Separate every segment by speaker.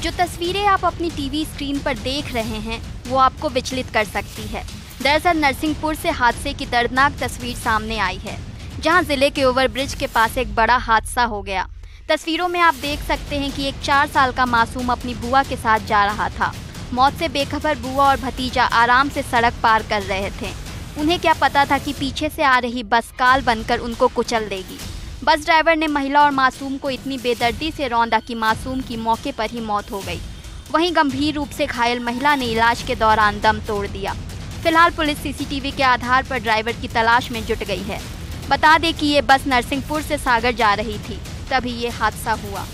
Speaker 1: जो तस्वीरें आप अपनी टीवी स्क्रीन पर देख रहे हैं वो आपको विचलित कर सकती है। दरअसल नरसिंहपुर से हादसे की दर्दनाक तस्वीर सामने आई है, जहां जिले के ओवरब्रिज के पास एक बड़ा हादसा हो गया। तस्वीरों में आप देख सकते हैं कि एक 4 साल का मासूम अपनी बुआ के साथ जा रहा था। मौत से बेखबर बुआ और भतीजा आराम से सड़क पार कर रहे थे। उन्हें क्या पता था कि पीछे से आ रही बस काल बनकर उनको कुचल देगी। बस ड्राइवर ने महिला और मासूम को इतनी बेदर्दी से रौंदा कि मासूम की मौके पर ही मौत हो गई। वहीं गंभीर रूप से घायल महिला ने इलाज के दौरान दम तोड़ दिया। फिलहाल पुलिस सीसीटीवी के आधार पर ड्राइवर की तलाश में जुट गई है। बता दें कि ये बस नरसिंहपुर से सागर जा रही थी, तभी ये हादसा हुआ।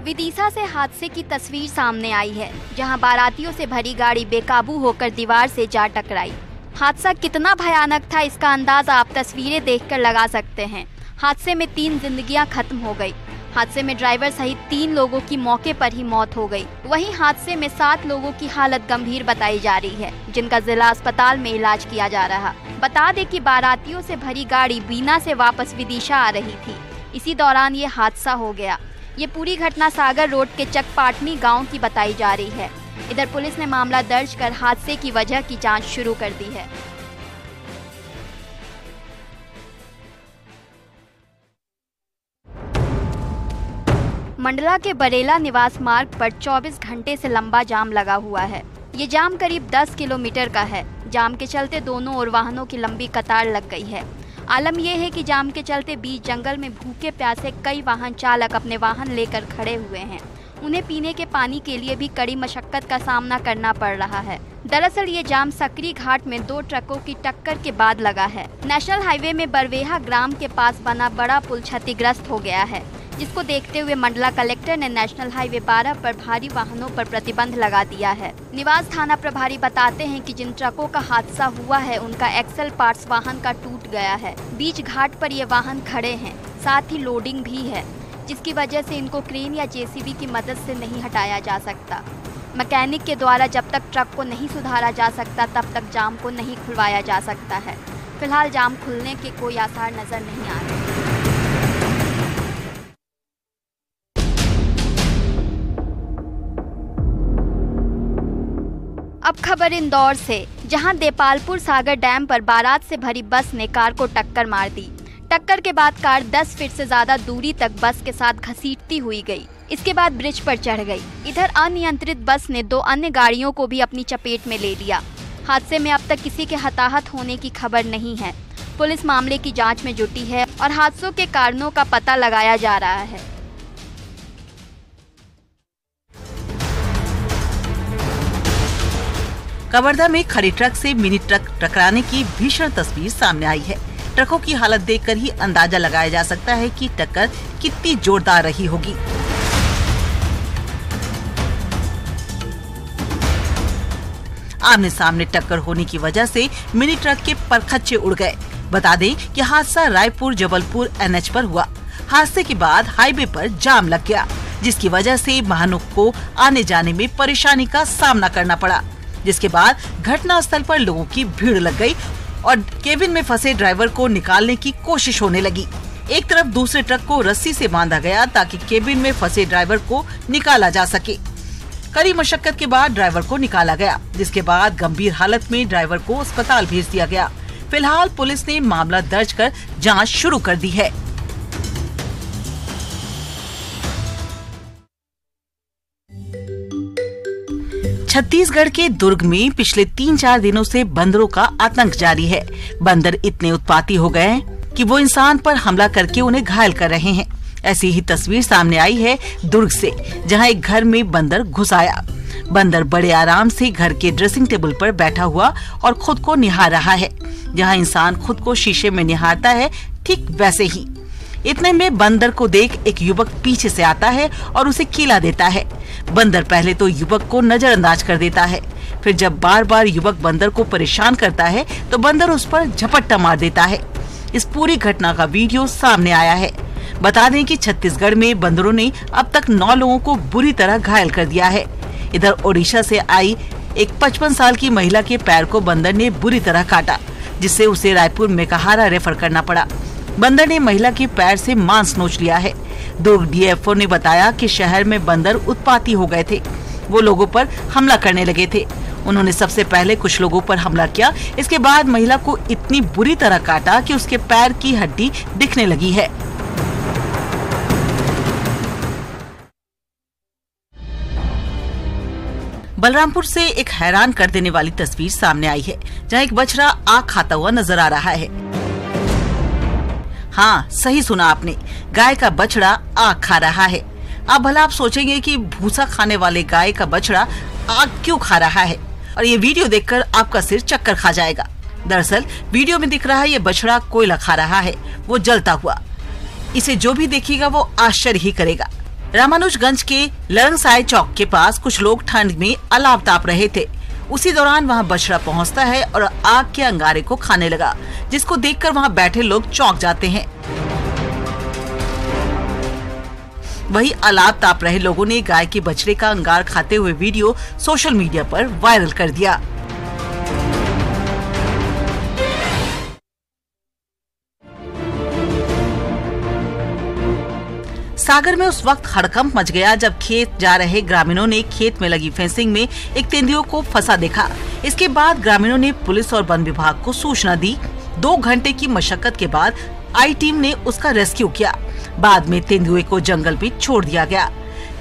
Speaker 1: विदिशा से हादसे की तस्वीर सामने आई है, जहां बारातियों से भरी गाड़ी बेकाबू होकर दीवार से जा टकराई। हादसा कितना भयानक था इसका अंदाजा आप तस्वीरें देखकर लगा सकते हैं। हादसे में 3 जिंदगियां खत्म हो गई। हादसे में ड्राइवर सहित 3 लोगों की मौके पर ही मौत हो गई। वहीं हादसे में 7 लोगों की हालत गंभीर बताई जा रही है, जिनका जिला अस्पताल में इलाज किया जा रहा। बता दें कि बारातियों से भरी गाड़ी बीना से वापस विदिशा आ रही थी। इसी दौरान ये हादसा हो गया। ये पूरी घटना सागर रोड के चकपाटनी गांव की बताई जा रही है। इधर पुलिस ने मामला दर्ज कर हादसे की वजह की जांच शुरू कर दी है। मंडला के बरेला निवास मार्ग पर 24 घंटे से लंबा जाम लगा हुआ है। ये जाम करीब 10 किलोमीटर का है। जाम के चलते दोनों ओर वाहनों की लंबी कतार लग गई है। आलम यह है कि जाम के चलते बीच जंगल में भूखे प्यासे कई वाहन चालक अपने वाहन लेकर खड़े हुए हैं। उन्हें पीने के पानी के लिए भी कड़ी मशक्कत का सामना करना पड़ रहा है। दरअसल ये जाम सकरी घाट में 2 ट्रकों की टक्कर के बाद लगा है। नेशनल हाईवे में बरवेहा ग्राम के पास बना बड़ा पुल क्षतिग्रस्त हो गया है, जिसको देखते हुए मंडला कलेक्टर ने नेशनल हाईवे 12 पर भारी वाहनों पर प्रतिबंध लगा दिया है। निवास थाना प्रभारी बताते हैं कि जिन ट्रकों का हादसा हुआ है उनका एक्सल पार्ट्स वाहन का टूट गया है। बीच घाट पर ये वाहन खड़े हैं, साथ ही लोडिंग भी है, जिसकी वजह से इनको क्रेन या जेसीबी की मदद से नहीं हटाया जा सकता। मैकेनिक के द्वारा जब तक ट्रक को नहीं सुधारा जा सकता तब तक जाम को नहीं खुलवाया जा सकता है। फिलहाल जाम खुलने के कोई आसार नजर नहीं आ रहे। अब खबर इंदौर से, जहां देपालपुर सागर डैम पर बारात से भरी बस ने कार को टक्कर मार दी। टक्कर के बाद कार 10 फीट से ज्यादा दूरी तक बस के साथ घसीटती हुई गई। इसके बाद ब्रिज पर चढ़ गई। इधर अनियंत्रित बस ने 2 अन्य गाड़ियों को भी अपनी चपेट में ले लिया। हादसे में अब तक किसी के हताहत होने की खबर नहीं है। पुलिस मामले की जांच में जुटी है और हादसों के कारणों का पता लगाया जा रहा है।
Speaker 2: कवर्धा में खड़ी ट्रक से मिनी ट्रक टकराने की भीषण तस्वीर सामने आई है। ट्रकों की हालत देखकर ही अंदाजा लगाया जा सकता है कि टक्कर कितनी जोरदार रही होगी। आमने सामने टक्कर होने की वजह से मिनी ट्रक के परखच्चे उड़ गए। बता दें कि हादसा रायपुर जबलपुर NH पर हुआ। हादसे के बाद हाईवे पर जाम लग गया, जिसकी वजह से वाहनों को आने जाने में परेशानी का सामना करना पड़ा। जिसके बाद घटना स्थल पर लोगों की भीड़ लग गई और केबिन में फंसे ड्राइवर को निकालने की कोशिश होने लगी। एक तरफ दूसरे ट्रक को रस्सी से बांधा गया ताकि केबिन में फंसे ड्राइवर को निकाला जा सके। कड़ी मशक्कत के बाद ड्राइवर को निकाला गया, जिसके बाद गंभीर हालत में ड्राइवर को अस्पताल भेज दिया गया। फिलहाल पुलिस ने मामला दर्ज कर जांच शुरू कर दी है। छत्तीसगढ़ के दुर्ग में पिछले 3-4 दिनों से बंदरों का आतंक जारी है। बंदर इतने उत्पाती हो गए हैं कि वो इंसान पर हमला करके उन्हें घायल कर रहे हैं। ऐसी ही तस्वीर सामने आई है दुर्ग से, जहां एक घर में बंदर घुस आया। बंदर बड़े आराम से घर के ड्रेसिंग टेबल पर बैठा हुआ और खुद को निहार रहा है। जहां इंसान खुद को शीशे में निहारता है, ठीक वैसे ही। इतने में बंदर को देख एक युवक पीछे से आता है और उसे कीला देता है। बंदर पहले तो युवक को नजरअंदाज कर देता है, फिर जब बार बार युवक बंदर को परेशान करता है तो बंदर उस पर झपट्टा मार देता है। इस पूरी घटना का वीडियो सामने आया है। बता दें कि छत्तीसगढ़ में बंदरों ने अब तक 9 लोगों को बुरी तरह घायल कर दिया है। इधर ओडिशा से आई एक 55 साल की महिला के पैर को बंदर ने बुरी तरह काटा, जिससे उसे रायपुर मेकाहारा रेफर करना पड़ा। बंदर ने महिला के पैर से मांस नोच लिया है। दुर्ग डीएफओ ने बताया कि शहर में बंदर उत्पाती हो गए थे। वो लोगों पर हमला करने लगे थे। उन्होंने सबसे पहले कुछ लोगों पर हमला किया। इसके बाद महिला को इतनी बुरी तरह काटा कि उसके पैर की हड्डी दिखने लगी है। बलरामपुर से एक हैरान कर देने वाली तस्वीर सामने आई है, जहां एक बछड़ा आग खाता हुआ नजर आ रहा है। हाँ, सही सुना आपने, गाय का बछड़ा आग खा रहा है। अब भला आप सोचेंगे कि भूसा खाने वाले गाय का बछड़ा आग क्यों खा रहा है, और ये वीडियो देखकर आपका सिर चक्कर खा जाएगा। दरअसल वीडियो में दिख रहा है ये बछड़ा कोयला खा रहा है, वो जलता हुआ। इसे जो भी देखेगा वो आश्चर्य ही करेगा। रामानुजगंज के लरंगसाई चौक के पास कुछ लोग ठंड में अलाव ताप रहे थे। उसी दौरान वहां बछड़ा पहुंचता है और आग के अंगारे को खाने लगा, जिसको देखकर वहां बैठे लोग चौंक जाते हैं। वही अलाव ताप रहे लोगों ने गाय के बछड़े का अंगार खाते हुए वीडियो सोशल मीडिया पर वायरल कर दिया। सागर में उस वक्त हड़कंप मच गया जब खेत जा रहे ग्रामीणों ने खेत में लगी फेंसिंग में एक तेंदुए को फंसा देखा। इसके बाद ग्रामीणों ने पुलिस और वन विभाग को सूचना दी। 2 घंटे की मशक्कत के बाद आई टीम ने उसका रेस्क्यू किया। बाद में तेंदुए को जंगल में छोड़ दिया गया।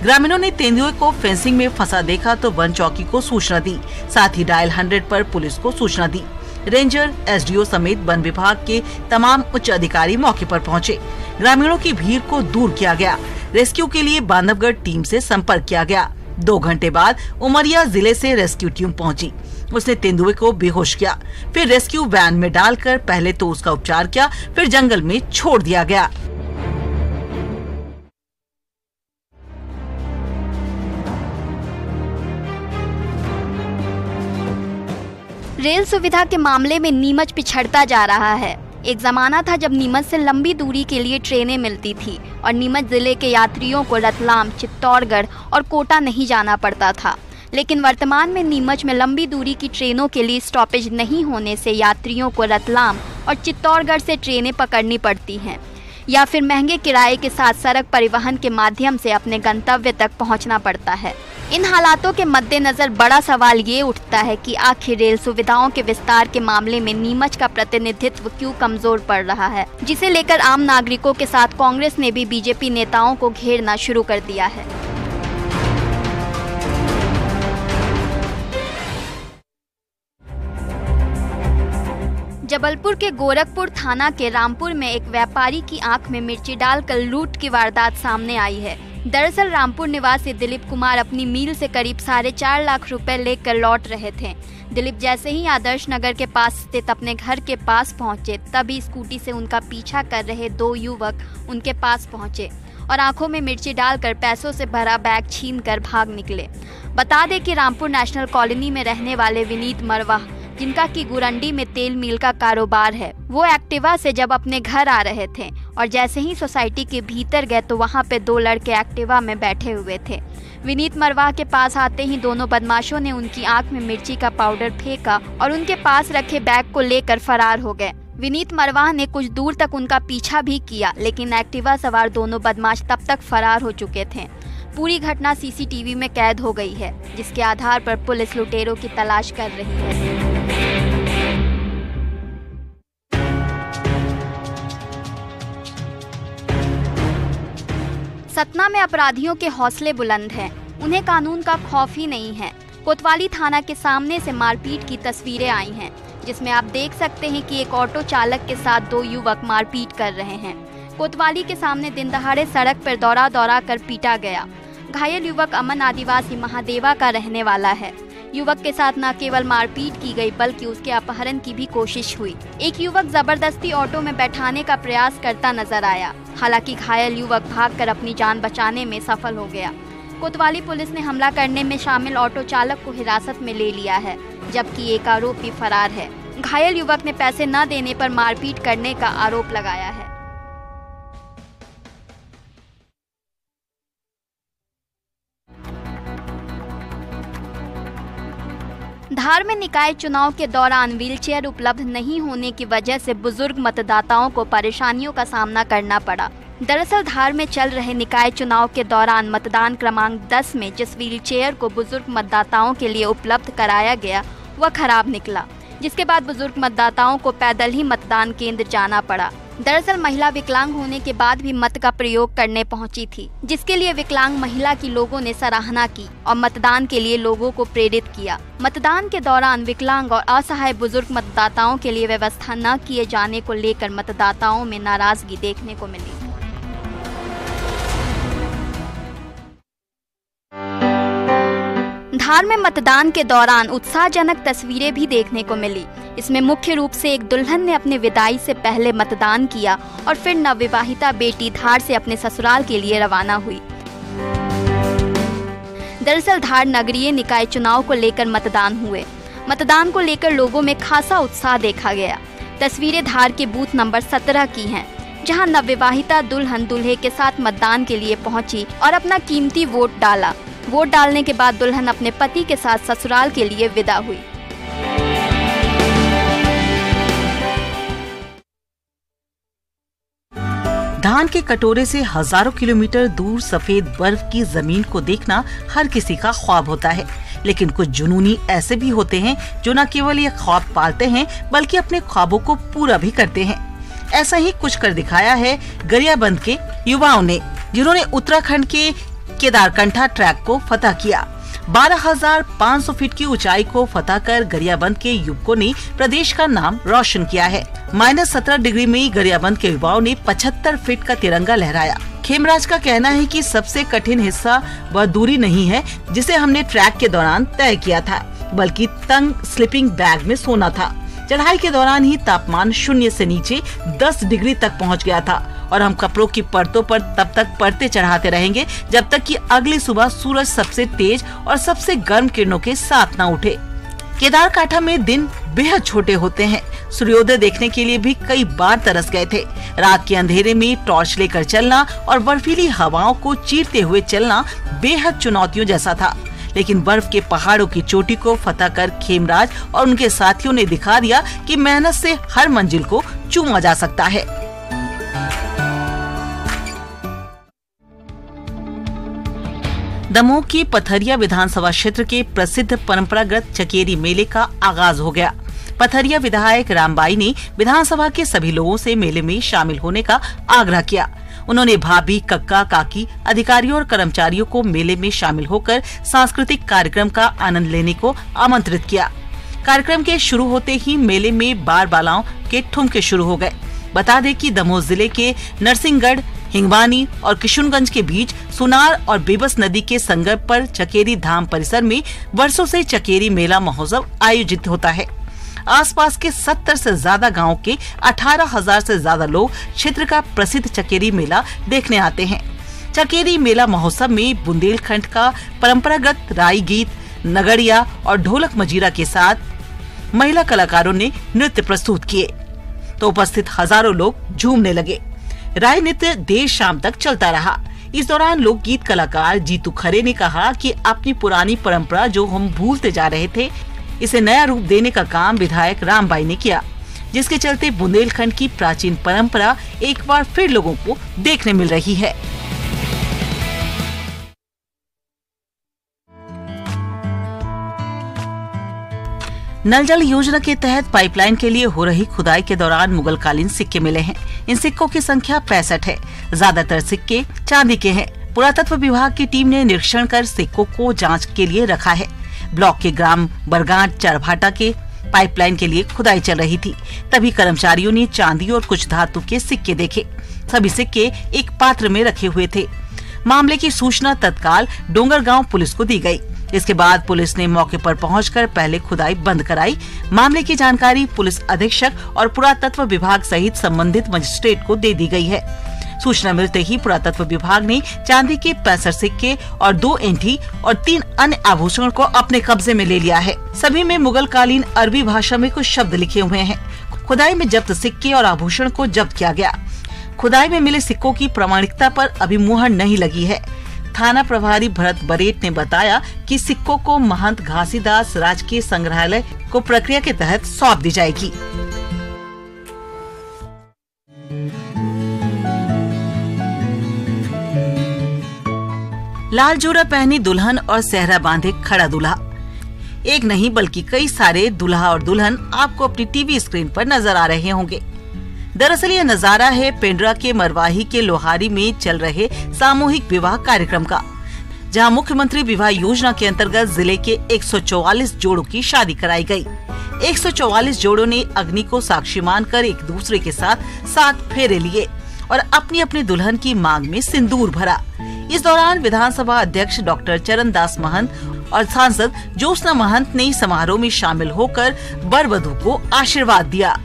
Speaker 2: ग्रामीणों ने तेंदुए को फेंसिंग में फंसा देखा तो वन चौकी को सूचना दी, साथ ही डायल 100 पर पुलिस को सूचना दी। रेंजर, एसडीओ समेत वन विभाग के तमाम उच्च अधिकारी मौके पर पहुंचे। ग्रामीणों की भीड़ को दूर किया गया। रेस्क्यू के लिए बांधवगढ़ टीम से संपर्क किया गया। 2 घंटे बाद उमरिया जिले से रेस्क्यू टीम पहुंची। उसने तेंदुए को बेहोश किया, फिर रेस्क्यू वैन में डालकर पहले तो उसका उपचार किया, फिर जंगल में छोड़ दिया गया।
Speaker 1: रेल सुविधा के मामले में नीमच पिछड़ता जा रहा है। एक जमाना था जब नीमच से लंबी दूरी के लिए ट्रेनें मिलती थी और नीमच जिले के यात्रियों को रतलाम, चित्तौड़गढ़ और कोटा नहीं जाना पड़ता था। लेकिन वर्तमान में नीमच में लंबी दूरी की ट्रेनों के लिए स्टॉपेज नहीं होने से यात्रियों को रतलाम और चित्तौड़गढ़ से ट्रेनें पकड़नी पड़ती हैं या फिर महंगे किराए के साथ सड़क परिवहन के माध्यम से अपने गंतव्य तक पहुंचना पड़ता है। इन हालातों के मद्देनजर बड़ा सवाल ये उठता है कि आखिर रेल सुविधाओं के विस्तार के मामले में नीमच का प्रतिनिधित्व क्यों कमजोर पड़ रहा है, जिसे लेकर आम नागरिकों के साथ कांग्रेस ने भी बीजेपी नेताओं को घेरना शुरू कर दिया है। जबलपुर के गोरखपुर थाना के रामपुर में एक व्यापारी की आंख में मिर्ची डालकर लूट की वारदात सामने आई है। दरअसल रामपुर निवासी दिलीप कुमार अपनी मील से करीब 4.5 लाख रुपए लेकर लौट रहे थे। दिलीप जैसे ही आदर्श नगर के पास स्थित अपने घर के पास पहुंचे, तभी स्कूटी से उनका पीछा कर रहे 2 युवक उनके पास पहुंचे और आंखों में मिर्ची डालकर पैसों से भरा बैग छीनकर भाग निकले। बता दें कि रामपुर नेशनल कॉलोनी में रहने वाले विनीत मरवाह, जिनका की गुरंडी में तेल मिल का कारोबार है, वो एक्टिवा से जब अपने घर आ रहे थे और जैसे ही सोसाइटी के भीतर गए तो वहां पे 2 लड़के एक्टिवा में बैठे हुए थे। विनीत मरवाह के पास आते ही दोनों बदमाशों ने उनकी आंख में मिर्ची का पाउडर फेंका और उनके पास रखे बैग को लेकर फरार हो गए। विनीत मरवाह ने कुछ दूर तक उनका पीछा भी किया, लेकिन एक्टिवा सवार दोनों बदमाश तब तक फरार हो चुके थे। पूरी घटना सीसीटीवी में कैद हो गई है, जिसके आधार पर पुलिस लुटेरों की तलाश कर रही है। सतना में अपराधियों के हौसले बुलंद हैं, उन्हें कानून का खौफ ही नहीं है। कोतवाली थाना के सामने से मारपीट की तस्वीरें आई हैं, जिसमें आप देख सकते हैं कि एक ऑटो चालक के साथ 2 युवक मारपीट कर रहे हैं। कोतवाली के सामने दिन दहाड़े सड़क पर दौड़ा दौड़ा कर पीटा गया। घायल युवक अमन आदिवासी महादेवा का रहने वाला है। युवक के साथ न केवल मारपीट की गई बल्कि उसके अपहरण की भी कोशिश हुई। एक युवक जबरदस्ती ऑटो में बैठाने का प्रयास करता नजर आया। हालांकि घायल युवक भागकर अपनी जान बचाने में सफल हो गया। कोतवाली पुलिस ने हमला करने में शामिल ऑटो चालक को हिरासत में ले लिया है, जबकि एक आरोपी फरार है। घायल युवक ने पैसे न देने पर मारपीट करने का आरोप लगाया है। धार में निकाय चुनाव के दौरान व्हीलचेयर उपलब्ध नहीं होने की वजह से बुजुर्ग मतदाताओं को परेशानियों का सामना करना पड़ा। दरअसल धार में चल रहे निकाय चुनाव के दौरान मतदान क्रमांक 10 में जिस व्हीलचेयर को बुजुर्ग मतदाताओं के लिए उपलब्ध कराया गया वह खराब निकला, जिसके बाद बुजुर्ग मतदाताओं को पैदल ही मतदान केंद्र जाना पड़ा। दरअसल महिला विकलांग होने के बाद भी मत का प्रयोग करने पहुंची थी, जिसके लिए विकलांग महिला की लोगों ने सराहना की और मतदान के लिए लोगों को प्रेरित किया। मतदान के दौरान विकलांग और असहाय बुजुर्ग मतदाताओं के लिए व्यवस्था न किए जाने को लेकर मतदाताओं में नाराजगी देखने को मिली। धार में मतदान के दौरान उत्साहजनक तस्वीरें भी देखने को मिली। इसमें मुख्य रूप से एक दुल्हन ने अपने विदाई से पहले मतदान किया और फिर नवविवाहिता बेटी धार से अपने ससुराल के लिए रवाना हुई। दरअसल धार नगरीय निकाय चुनाव को लेकर मतदान हुए। मतदान को लेकर लोगों में खासा उत्साह देखा गया। तस्वीरें धार के बूथ नंबर 17 की हैं, जहां नवविवाहिता दुल्हन दूल्हे के साथ मतदान के लिए पहुंची और अपना कीमती वोट डाला। वोट डालने के बाद दुल्हन अपने पति के साथ ससुराल के लिए विदा हुई।
Speaker 2: धान के कटोरे से हजारों किलोमीटर दूर सफेद बर्फ की जमीन को देखना हर किसी का ख्वाब होता है, लेकिन कुछ जुनूनी ऐसे भी होते हैं जो न केवल ये ख्वाब पालते हैं बल्कि अपने ख्वाबों को पूरा भी करते हैं। ऐसा ही कुछ कर दिखाया है गरियाबंद के युवाओं ने, जिन्होंने उत्तराखंड के केदारकंठा ट्रैक को फतह किया। 12,500 फीट की ऊंचाई को फतह कर गरियाबंद के युवकों ने प्रदेश का नाम रोशन किया है। -17 डिग्री में गरियाबंद के युवाओं ने 75 फीट का तिरंगा लहराया। खेमराज का कहना है कि सबसे कठिन हिस्सा वह दूरी नहीं है जिसे हमने ट्रैक के दौरान तय किया था, बल्कि तंग स्लीपिंग बैग में सोना था। चढ़ाई के दौरान ही तापमान 0 से नीचे 10 डिग्री तक पहुंच गया था और हम कपड़ों की परतों पर तब तक परतें चढ़ाते रहेंगे जब तक कि अगली सुबह सूरज सबसे तेज और सबसे गर्म किरणों के साथ न उठे। केदारकाठा में दिन बेहद छोटे होते हैं। सूर्योदय देखने के लिए भी कई बार तरस गए थे। रात के अंधेरे में टॉर्च लेकर चलना और बर्फीली हवाओं को चीरते हुए चलना बेहद चुनौतियों जैसा था, लेकिन बर्फ के पहाड़ों की चोटी को फतह कर खेमराज और उनके साथियों ने दिखा दिया कि मेहनत से हर मंजिल को चूमा जा सकता है। दमोह की पथरिया विधानसभा क्षेत्र के प्रसिद्ध परंपरागत चकेरी मेले का आगाज हो गया। पथरिया विधायक रामबाई ने विधानसभा के सभी लोगों से मेले में शामिल होने का आग्रह किया। उन्होंने भाभी, कक्का, काकी, अधिकारियों और कर्मचारियों को मेले में शामिल होकर सांस्कृतिक कार्यक्रम का आनंद लेने को आमंत्रित किया। कार्यक्रम के शुरू होते ही मेले में बार बालाओं के ठुमके शुरू हो गए। बता दें कि दमोह जिले के नरसिंहगढ़, हिंगवानी और किशुनगंज के बीच सुनार और बेबस नदी के संगम पर चकेरी धाम परिसर में वर्षों से चकेरी मेला महोत्सव आयोजित होता है। आसपास के 70 से ज्यादा गांवों के 18,000 से ज्यादा लोग क्षेत्र का प्रसिद्ध चकेरी मेला देखने आते हैं। चकेरी मेला महोत्सव में बुंदेलखंड का परंपरागत राई गीत, नगड़िया और ढोलक मजीरा के साथ महिला कलाकारों ने नृत्य प्रस्तुत किए तो उपस्थित हजारों लोग झूमने लगे। राय नृत्य देर शाम तक चलता रहा। इस दौरान लोकगीत कलाकार जीतू खरे ने कहा कि अपनी पुरानी परंपरा जो हम भूलते जा रहे थे, इसे नया रूप देने का काम विधायक रामबाई ने किया, जिसके चलते बुंदेलखंड की प्राचीन परंपरा एक बार फिर लोगों को देखने मिल रही है। नल जल योजना के तहत पाइपलाइन के लिए हो रही खुदाई के दौरान मुगलकालीन सिक्के मिले हैं। इन सिक्कों की संख्या 65 है। ज्यादातर सिक्के चांदी के हैं। पुरातत्व विभाग की टीम ने निरीक्षण कर सिक्कों को जांच के लिए रखा है। ब्लॉक के ग्राम बरगांठ चरभाटा के पाइपलाइन के लिए खुदाई चल रही थी, तभी कर्मचारियों ने चांदी और कुछ धातु के सिक्के देखे। सभी सिक्के एक पात्र में रखे हुए थे। मामले की सूचना तत्काल डोंगरगांव पुलिस को दी गई। इसके बाद पुलिस ने मौके पर पहुंचकर पहले खुदाई बंद कराई। मामले की जानकारी पुलिस अधीक्षक और पुरातत्व विभाग सहित संबंधित मजिस्ट्रेट को दे दी गई है। सूचना मिलते ही पुरातत्व विभाग ने चांदी के 65 सिक्के और 2 एंठी और 3 अन्य आभूषण को अपने कब्जे में ले लिया है। सभी में मुगल कालीन अरबी भाषा में कुछ शब्द लिखे हुए हैं। खुदाई में जब्त सिक्के और आभूषण को जब्त किया गया। खुदाई में मिले सिक्कों की प्रामाणिकता पर अभी मुहर नहीं लगी है। थाना प्रभारी भरत बरेट ने बताया कि सिक्कों को महंत घासीदास राजकीय संग्रहालय को प्रक्रिया के तहत सौंप दी जाएगी। लाल जोड़ा पहनी दुल्हन और सेहरा बांधे खड़ा दूल्हा। एक नहीं बल्कि कई सारे दूल्हा और दुल्हन आपको अपनी टीवी स्क्रीन पर नजर आ रहे होंगे। दरअसल ये नजारा है पेंड्रा के मरवाही के लोहारी में चल रहे सामूहिक विवाह कार्यक्रम का, जहां मुख्यमंत्री विवाह योजना के अंतर्गत जिले के 144 जोड़ों की शादी कराई गई। 144 जोड़ों ने अग्नि को साक्षी मानकर एक दूसरे के साथ 7 फेरे लिए और अपनी अपनी दुल्हन की मांग में सिंदूर भरा। इस दौरान विधानसभा अध्यक्ष डॉक्टर चरणदास महंत और सांसद ज्योत्सना महंत ने समारोह में शामिल होकर वर वधू को आशीर्वाद दिया।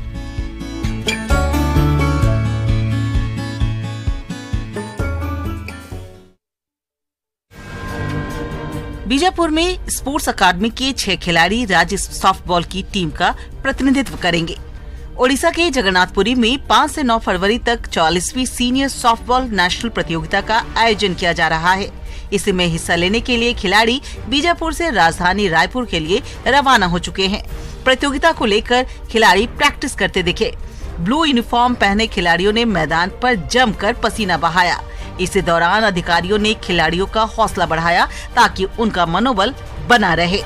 Speaker 2: बीजापुर में स्पोर्ट्स अकादमी के 6 खिलाड़ी राज्य सॉफ्टबॉल की टीम का प्रतिनिधित्व करेंगे। ओडिशा के जगन्नाथपुरी में 5 से 9 फरवरी तक 44वीं सीनियर सॉफ्टबॉल नेशनल प्रतियोगिता का आयोजन किया जा रहा है। इसमें हिस्सा लेने के लिए खिलाड़ी बीजापुर से राजधानी रायपुर के लिए रवाना हो चुके हैं। प्रतियोगिता को लेकर खिलाड़ी प्रैक्टिस करते दिखे। ब्लू यूनिफॉर्म पहने खिलाड़ियों ने मैदान पर जमकर पसीना बहाया। इसी दौरान अधिकारियों ने खिलाड़ियों का हौसला बढ़ाया ताकि उनका मनोबल बना रहे।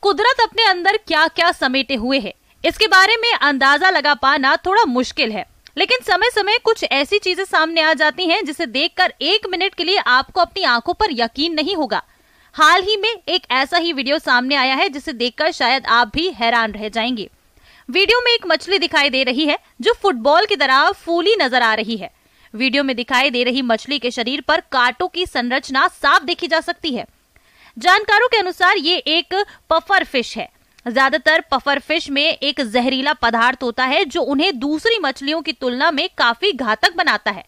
Speaker 3: कुदरत अपने अंदर क्या क्या समेटे हुए है, इसके बारे में अंदाजा लगा पाना थोड़ा मुश्किल है, लेकिन समय समय कुछ ऐसी चीजें सामने आ जाती हैं जिसे देखकर 1 मिनट के लिए आपको अपनी आंखों पर यकीन नहीं होगा। हाल ही में एक ऐसा ही वीडियो सामने आया है जिसे देखकर शायद आप भी हैरान रह जाएंगे। वीडियो में एक मछली दिखाई दे रही है जो फुटबॉल की तरह फूली नजर आ रही है। वीडियो में दिखाई दे रही मछली के शरीर पर कांटों की संरचना साफ देखी जा सकती है। जानकारों के अनुसार ये एक पफर फिश है। ज्यादातर पफर फिश में एक जहरीला पदार्थ होता है जो उन्हें दूसरी मछलियों की तुलना में काफी घातक बनाता है।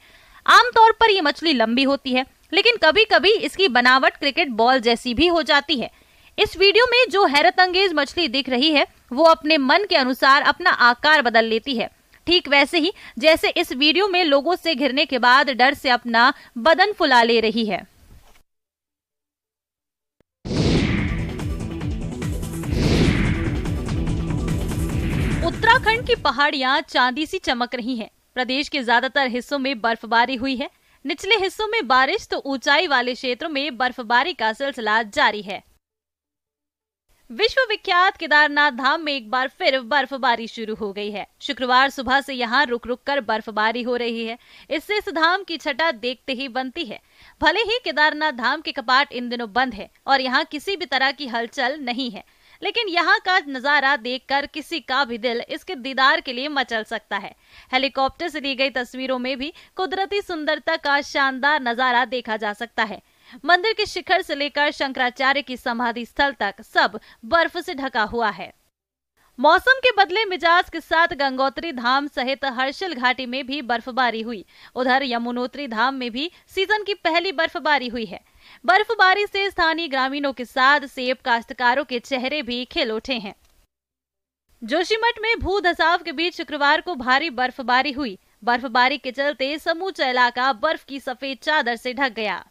Speaker 3: आमतौर पर ये मछली लंबी होती है, लेकिन कभी कभी इसकी बनावट क्रिकेट बॉल जैसी भी हो जाती है। इस वीडियो में जो हैरत अंगेज मछली दिख रही है वो अपने मन के अनुसार अपना आकार बदल लेती है, ठीक वैसे ही जैसे इस वीडियो में लोगों से घिरने के बाद डर से अपना बदन फुला ले रही है। उत्तराखंड की पहाड़ियां चांदी सी चमक रही हैं। प्रदेश के ज्यादातर हिस्सों में बर्फबारी हुई है। निचले हिस्सों में बारिश तो ऊंचाई वाले क्षेत्रों में बर्फबारी का सिलसिला जारी है। विश्व विख्यात केदारनाथ धाम में एक बार फिर बर्फबारी शुरू हो गई है। शुक्रवार सुबह से यहां रुक रुक कर बर्फबारी हो रही है। इससे इस धाम की छटा देखते ही बनती है। भले ही केदारनाथ धाम के कपाट इन दिनों बंद है और यहाँ किसी भी तरह की हलचल नहीं है, लेकिन यहाँ का नजारा देखकर किसी का भी दिल इसके दीदार के लिए मचल सकता है। हेलीकॉप्टर से ली गई तस्वीरों में भी कुदरती सुंदरता का शानदार नजारा देखा जा सकता है। मंदिर के शिखर से लेकर शंकराचार्य की समाधि स्थल तक सब बर्फ से ढका हुआ है। मौसम के बदले मिजाज के साथ गंगोत्री धाम सहित हर्षिल घाटी में भी बर्फबारी हुई। उधर यमुनोत्री धाम में भी सीजन की पहली बर्फबारी हुई है। बर्फबारी से स्थानीय ग्रामीणों के साथ सेब काश्तकारों के चेहरे भी खिल उठे हैं। जोशीमठ में भू धसाव के बीच शुक्रवार को भारी बर्फबारी हुई। बर्फबारी के चलते समूचा इलाका बर्फ की सफेद चादर से ढक गया।